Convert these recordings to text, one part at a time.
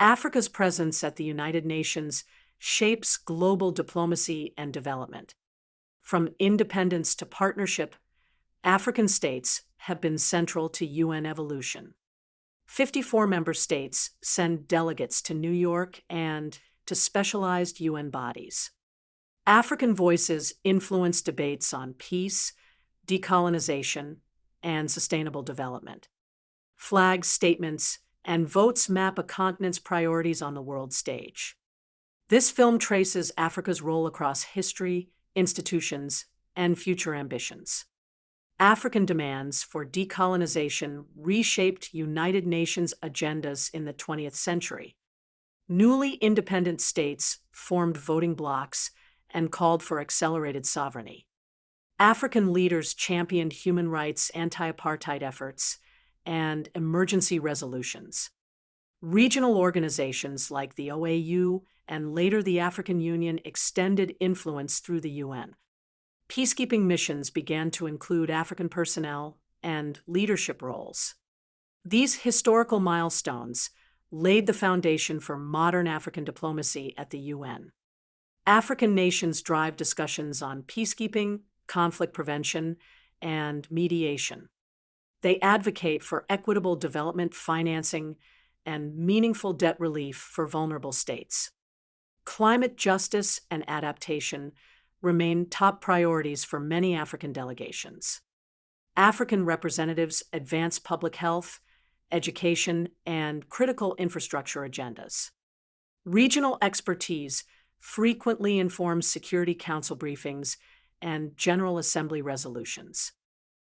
Africa's presence at the United Nations shapes global diplomacy and development. From independence to partnership, African states have been central to UN evolution. 54 member states send delegates to New York and to specialized UN bodies. African voices influence debates on peace, decolonization, and sustainable development. Flags, statements, and votes map a continent's priorities on the world stage. This film traces Africa's role across history, institutions, and future ambitions. African demands for decolonization reshaped United Nations agendas in the 20th century. Newly independent states formed voting blocs and called for accelerated sovereignty. African leaders championed human rights, anti-apartheid efforts, and emergency resolutions. Regional organizations like the OAU and later the African Union extended influence through the UN. Peacekeeping missions began to include African personnel and leadership roles. These historical milestones laid the foundation for modern African diplomacy at the UN. African nations drive discussions on peacekeeping, conflict prevention, and mediation. They advocate for equitable development financing and meaningful debt relief for vulnerable states. Climate justice and adaptation remain top priorities for many African delegations. African representatives advance public health, education, and critical infrastructure agendas. Regional expertise frequently informs Security Council briefings and General Assembly resolutions.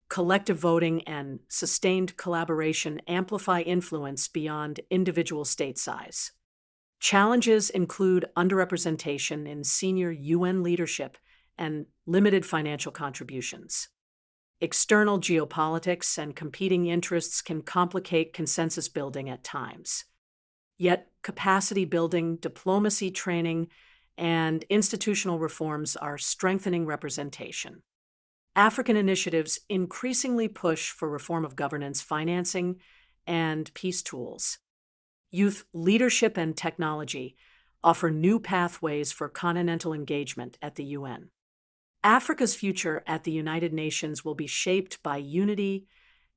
Collective voting and sustained collaboration amplify influence beyond individual state size. Challenges include underrepresentation in senior UN leadership and limited financial contributions. External geopolitics and competing interests can complicate consensus building at times. Yet, capacity building, diplomacy training, and institutional reforms are strengthening representation. African initiatives increasingly push for reform of governance, financing, and peace tools. Youth leadership and technology offer new pathways for continental engagement at the UN. Africa's future at the United Nations will be shaped by unity,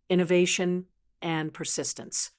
innovation, and persistence.